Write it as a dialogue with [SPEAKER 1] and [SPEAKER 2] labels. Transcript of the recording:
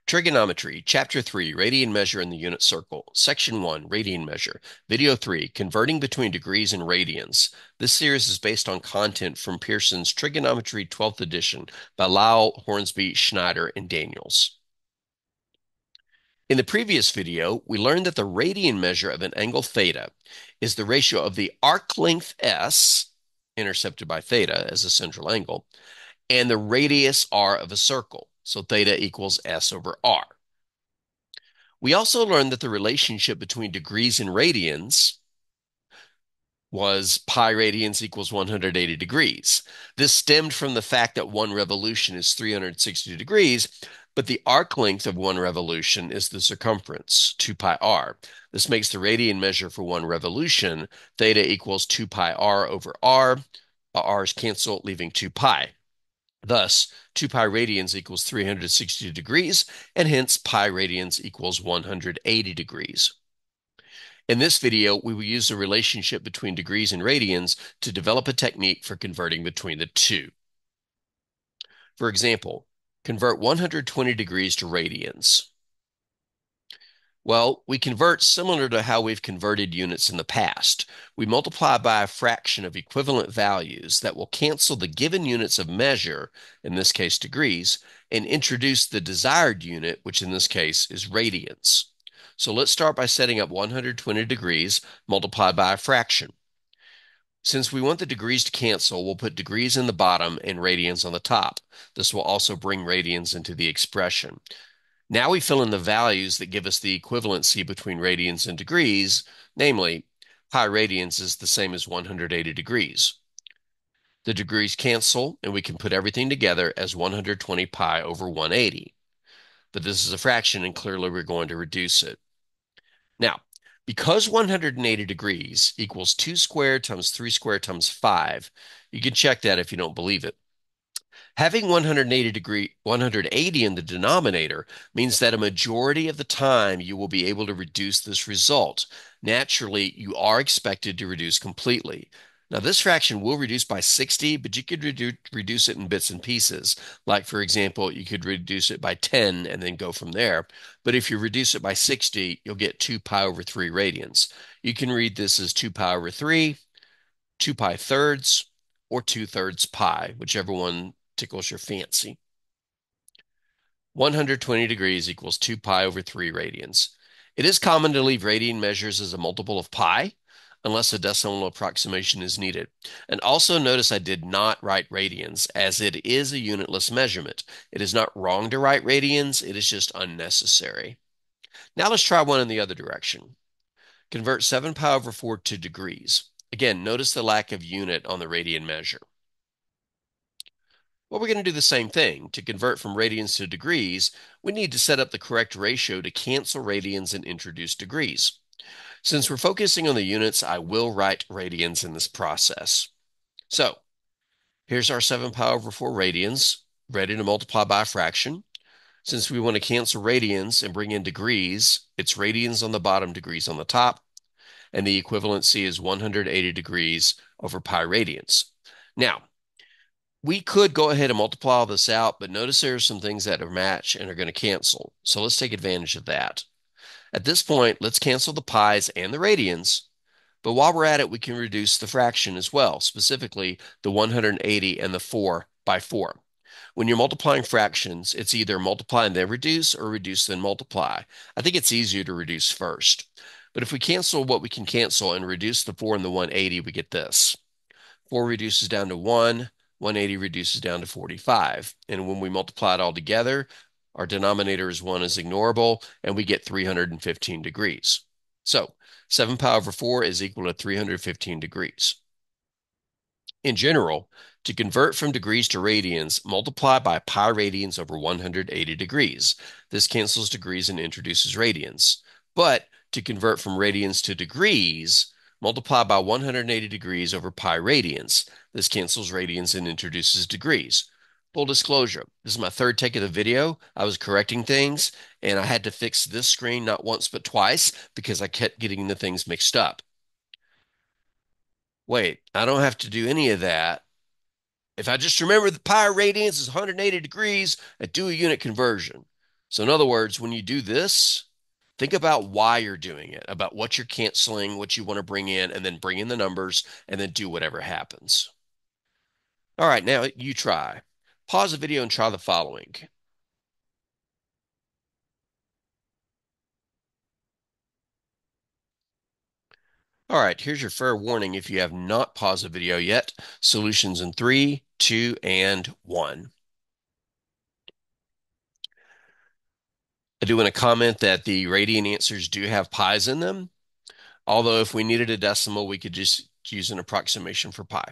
[SPEAKER 1] Trigonometry, Chapter 3, Radian Measure in the Unit Circle, Section 1, Radian Measure, Video 3, Converting Between Degrees and Radians. This series is based on content from Pearson's Trigonometry 12th edition by Lial, Hornsby, Schneider, and Daniels. In the previous video, we learned that the radian measure of an angle theta is the ratio of the arc length s, intercepted by theta as a central angle, and the radius r of a circle. So theta equals s over r. We also learned that the relationship between degrees and radians was pi radians equals 180 degrees. This stemmed from the fact that one revolution is 360 degrees, but the arc length of one revolution is the circumference, 2 pi r. This makes the radian measure for one revolution, theta equals 2 pi r over r. R's cancel, leaving 2 pi. Thus, 2 pi radians equals 360 degrees, and hence pi radians equals 180 degrees. In this video, we will use the relationship between degrees and radians to develop a technique for converting between the two. For example, convert 120 degrees to radians. Well, we convert similar to how we've converted units in the past. We multiply by a fraction of equivalent values that will cancel the given units of measure, in this case degrees, and introduce the desired unit, which in this case is radians. So let's start by setting up 120 degrees multiplied by a fraction. Since we want the degrees to cancel, we'll put degrees in the bottom and radians on the top. This will also bring radians into the expression. Now we fill in the values that give us the equivalency between radians and degrees, namely, pi radians is the same as 180 degrees. The degrees cancel, and we can put everything together as 120 pi over 180. But this is a fraction, and clearly we're going to reduce it. Now, because 180 degrees equals 2 squared times 3 squared times 5, you can check that if you don't believe it. Having 180 in the denominator means that a majority of the time you will be able to reduce this result. Naturally, you are expected to reduce completely. Now, this fraction will reduce by 60, but you could reduce it in bits and pieces. Like, for example, you could reduce it by 10 and then go from there. But if you reduce it by 60, you'll get 2 pi over 3 radians. You can read this as 2 pi over 3, 2 pi thirds, or 2/3 pi, whichever one tickles your fancy. 120 degrees equals 2 pi over 3 radians. It is common to leave radian measures as a multiple of pi, unless a decimal approximation is needed. And also notice I did not write radians, as it is a unitless measurement. It is not wrong to write radians, it is just unnecessary. Now let's try one in the other direction. Convert 7 pi over 4 to degrees. Again, notice the lack of unit on the radian measure. Well, we're going to do the same thing. To convert from radians to degrees, we need to set up the correct ratio to cancel radians and introduce degrees. Since we're focusing on the units, I will write radians in this process. So here's our 7 pi over 4 radians, ready to multiply by a fraction. Since we want to cancel radians and bring in degrees, it's radians on the bottom, degrees on the top, and the equivalency is 180 degrees over pi radians. Now, we could go ahead and multiply all this out, but notice there are some things that are match and are going to cancel. So let's take advantage of that. At this point, let's cancel the pi's and the radians. But while we're at it, we can reduce the fraction as well, specifically the 180 and the 4 by 4. When you're multiplying fractions, it's either multiply and then reduce or reduce then multiply. I think it's easier to reduce first. But if we cancel what we can cancel and reduce the 4 and the 180, we get this. 4 reduces down to 1, 180 reduces down to 45. And when we multiply it all together, our denominator is 1 is ignorable, and we get 315 degrees. So 7 pi over 4 is equal to 315 degrees. In general, to convert from degrees to radians, multiply by pi radians over 180 degrees. This cancels degrees and introduces radians. But to convert from radians to degrees, multiply by 180 degrees over pi radians. This cancels radians and introduces degrees. Full disclosure, this is my third take of the video. I was correcting things, and I had to fix this screen not once but twice because I kept getting the things mixed up. Wait, I don't have to do any of that. If I just remember the pi radians is 180 degrees, I do a unit conversion. So in other words, when you do this, think about why you're doing it, about what you're canceling, what you want to bring in, and then bring in the numbers and then do whatever happens. All right, now you try. Pause the video and try the following. All right, here's your fair warning if you have not paused the video yet. Solutions in three, two, and one. I do want to comment that the radian answers do have pi's in them, although if we needed a decimal, we could just use an approximation for pi.